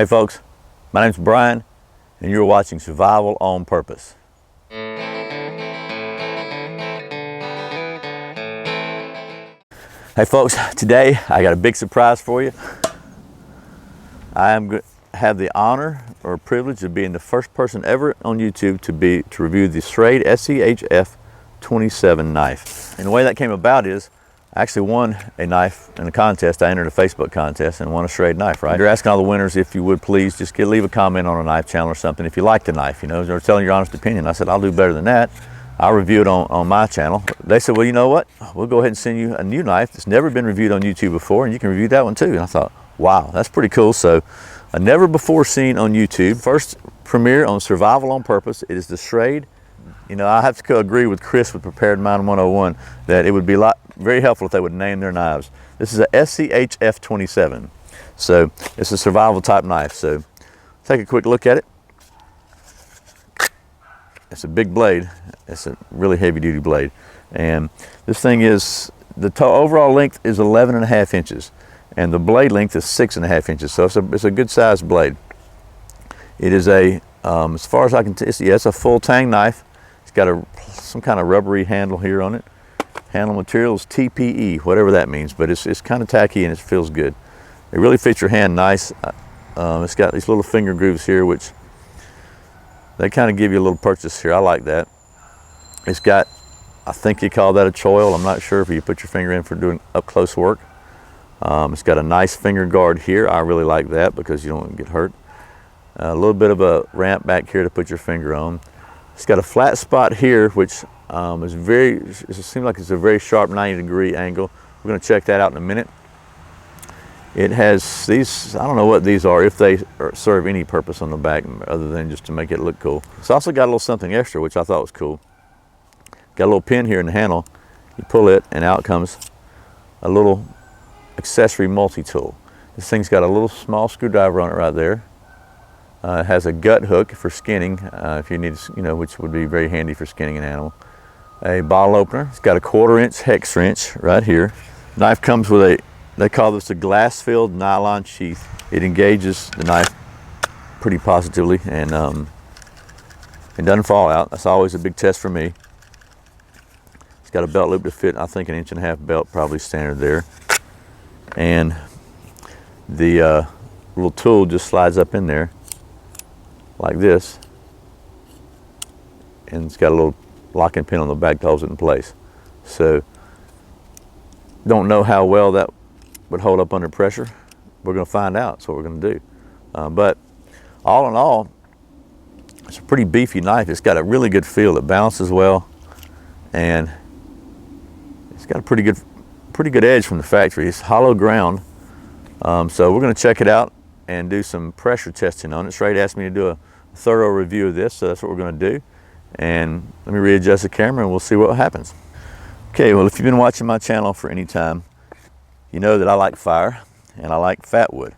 Hey folks, my name's Brian and you're watching Survival on Purpose. Hey folks, today I got a big surprise for you. I am going to have the honor or privilege of being the first person ever on YouTube to review the Schrade SCHF27 knife. And the way that came about is I actually won a knife in a contest. I entered a Facebook contest and won a Schrade knife, right? You're asking all the winners if you would please just leave a comment on a knife channel or something if you like the knife, you know, or telling your honest opinion. I said, I'll do better than that. I'll review it on my channel. They said, well, you know what? We'll go ahead and send you a new knife that's never been reviewed on YouTube before, and you can review that one too. And I thought, wow, that's pretty cool. So a never before seen on YouTube, first premiere on Survival on Purpose. It is the Schrade. You know, I have to agree with Chris with Prepared Mind 101 that it would be very helpful if they would name their knives. This is a SCHF27. So it's a survival type knife. So take a quick look at it. It's a big blade. It's a really heavy duty blade. And this thing is, the overall length is 11.5 inches. And the blade length is 6.5 inches. So it's a good sized blade. It is a, as far as I can tell, it's a full tang knife. It's got some kind of rubbery handle here on it. Handle material is TPE, whatever that means, but it's kind of tacky and it feels good. It really fits your hand nice. It's got these little finger grooves here, which they kind of give you a little purchase here. I like that. It's got, I think you call that a choil. I'm not sure if you put your finger in for doing up close work. It's got a nice finger guard here. I really like that because you don't want to get hurt. A little bit of a ramp back here to put your finger on. It's got a flat spot here, which it seems like it's a very sharp 90-degree angle. We're going to check that out in a minute. It has these, I don't know what these are, if they serve any purpose on the back other than just to make it look cool. It's also got a little something extra, which I thought was cool. Got a little pin here in the handle. You pull it and out comes a little accessory multi-tool. This thing's got a little small screwdriver on it right there. It has a gut hook for skinning, if you need, you know, which would be very handy for skinning an animal. A bottle opener. It's got a 1/4-inch hex wrench right here. Knife comes with they call this a glass-filled nylon sheath. It engages the knife pretty positively and it doesn't fall out. That's always a big test for me. It's got a belt loop to fit, I think, 1.5 inch belt, probably standard there. And the little tool just slides up in there like this, and it's got a little locking pin on the back that holds it in place. So don't know how well that would hold up under pressure. We're going to find out. That's what we're going to do. But all in all, it's a pretty beefy knife. It's got a really good feel. It balances well, and it's got a pretty good edge from the factory. It's hollow ground. So we're going to check it out and do some pressure testing on it. Schrade asked me to do a thorough review of this, so that's what we're going to do. And let me readjust the camera and we'll see what happens. Okay, well, if you've been watching my channel for any time, you know that I like fire and I like fat wood.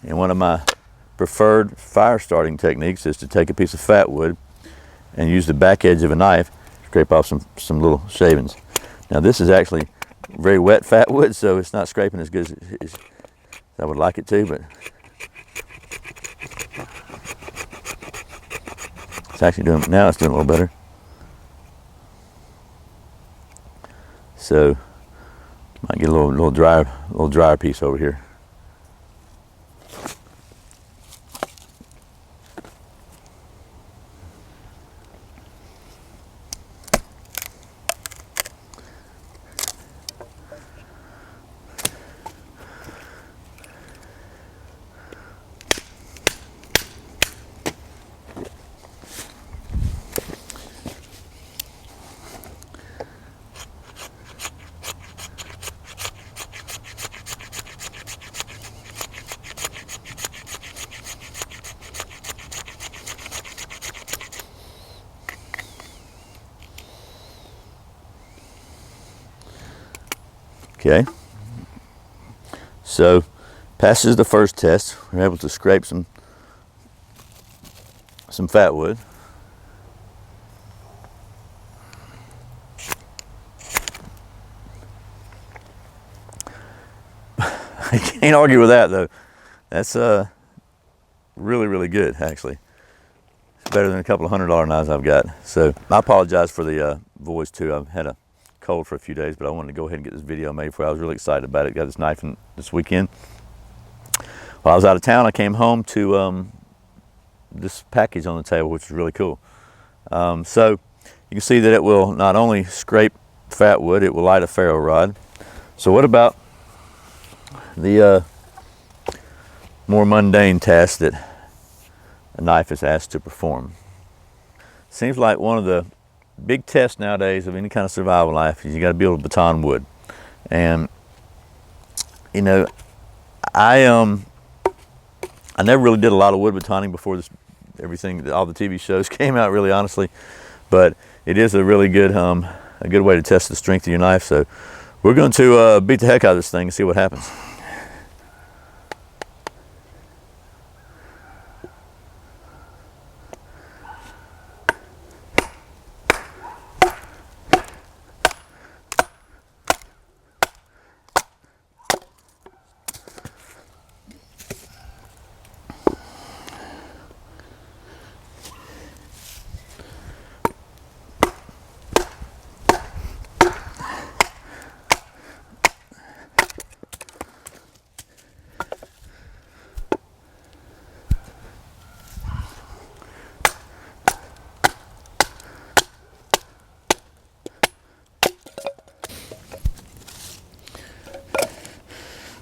And one of my preferred fire starting techniques is to take a piece of fat wood and use the back edge of a knife to scrape off some little shavings. Now this is actually very wet fat wood, so it's not scraping as good as I would like it to, but it's actually doing, now it's doing a little better. So might get a little drier piece over here. Okay, so passes the first test. We're able to scrape some fat wood. I can't argue with that though. That's really good, actually. It's better than a couple of $100 knives I've got. So I apologize for the voice too. I've had a cold for a few days, but I wanted to go ahead and get this video made for you. I was really excited about it. Got this knife this weekend. While I was out of town, I came home to this package on the table, which is really cool. So you can see that it will not only scrape fat wood, it will light a ferro rod. So what about the more mundane task that a knife is asked to perform? Seems like one of the big tests nowadays of any kind of survival knife is you got to be able to baton wood. And you know, I never really did a lot of wood batoning before all the TV shows came out, really honestly, but it is a really good a good way to test the strength of your knife. So we're going to beat the heck out of this thing and see what happens.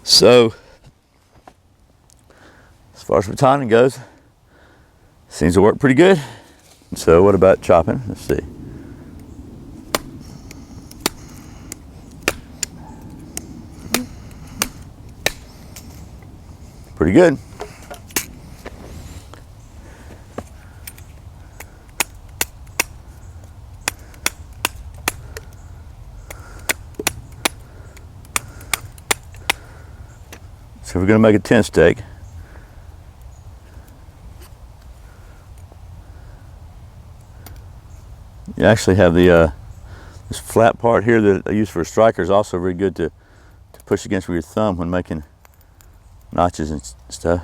So, as far as batoning goes, seems to work pretty good. So what about chopping? Let's see. Pretty good. So we're going to make a 10 steak. You actually have the this flat part here that I use for a striker is also very good to push against with your thumb when making notches and stuff.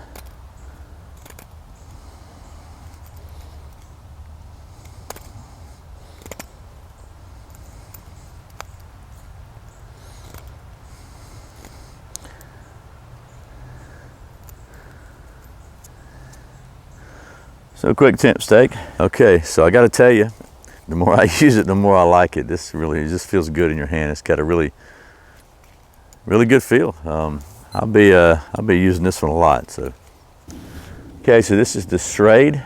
So quick temp steak. Okay, so I got to tell you, the more I use it, the more I like it. This really just feels good in your hand. It's got a really good feel. I'll be using this one a lot. So, okay, so this is the Schrade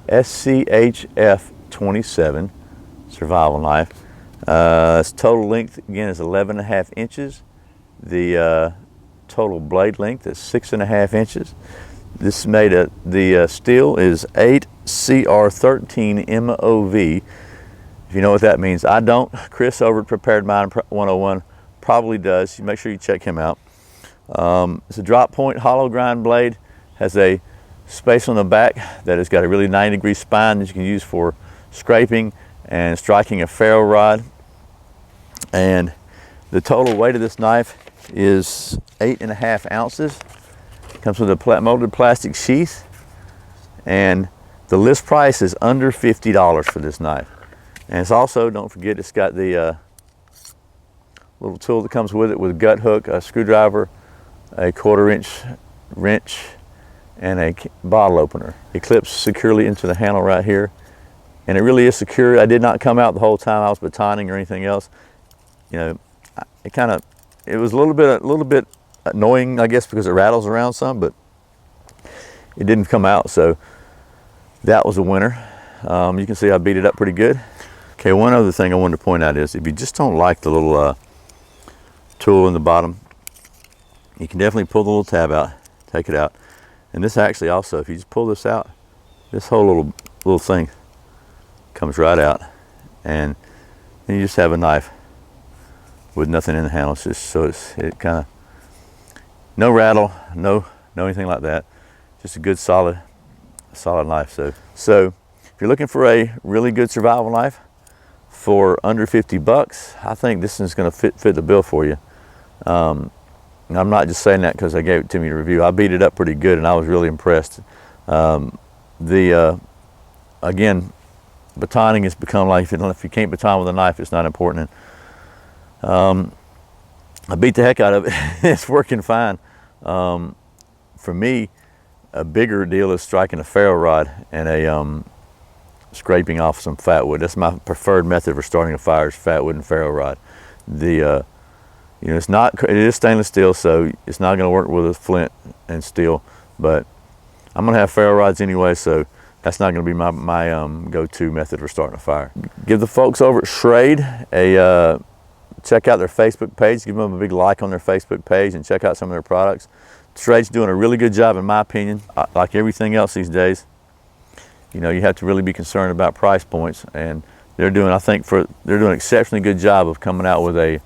SCHF27 survival knife. Its total length again is 11.5 inches. The total blade length is 6.5 inches. This is made of, the steel is 8CR13 MOV. If you know what that means, I don't. Chris over at Prepared Mind 101 probably does. You make sure you check him out. It's a drop point hollow grind blade. Has a space on the back that has got a really 90-degree spine that you can use for scraping and striking a ferro rod. And the total weight of this knife is 8.5 ounces. Comes with a molded plastic sheath, and the list price is under $50 for this knife. And it's also, don't forget, it's got the little tool that comes with it with a gut hook, a screwdriver, a 1/4-inch wrench, and a bottle opener. It clips securely into the handle right here, and it really is secure. I did not come out the whole time I was batoning or anything else. You know, it was a little bit annoying, I guess, because it rattles around some, but it didn't come out, so that was a winner. You can see I beat it up pretty good. Okay, one other thing I wanted to point out is if you just don't like the little tool in the bottom, you can definitely pull the little tab out, take it out. And this actually also, if you just pull this out, this whole little thing comes right out, and then you just have a knife with nothing in the handle. It's just it kind of, no rattle, no anything like that. Just a good solid knife. So if you're looking for a really good survival knife for under $50, I think this is going to fit the bill for you. And I'm not just saying that because I gave it to me to review. I beat it up pretty good, and I was really impressed. Again, batoning has become like, if you can't baton with a knife, it's not important. And, I beat the heck out of it. It's working fine. For me, a bigger deal is striking a ferro rod and a scraping off some fat wood. That's my preferred method for starting a fire, is fat wood and ferro rod. You know, it is stainless steel, so it's not going to work with a flint and steel, but I'm going to have ferro rods anyway, so that's not going to be my go-to method for starting a fire. Give the folks over at Schrade check out their Facebook page. Give them a big like on their Facebook page and check out some of their products. Schrade's doing a really good job, in my opinion. Like everything else these days, you know, you have to really be concerned about price points, and they're doing, I think, they're doing an exceptionally good job of coming out with a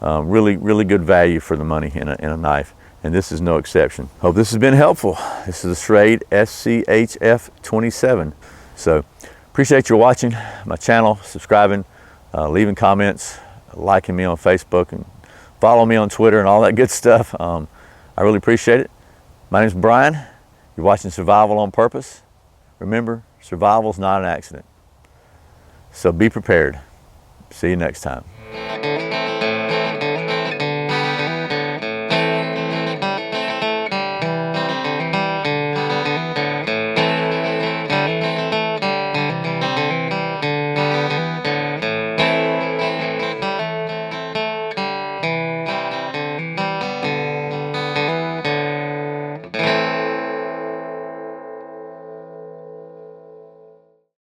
really good value for the money in a knife, and this is no exception. Hope this has been helpful. This is the Schrade SCHF27. So appreciate you watching my channel, subscribing, leaving comments, liking me on Facebook, and follow me on Twitter and all that good stuff. I really appreciate it. My name's Brian. You're watching Survival on Purpose. Remember, survival is not an accident. So be prepared. See you next time.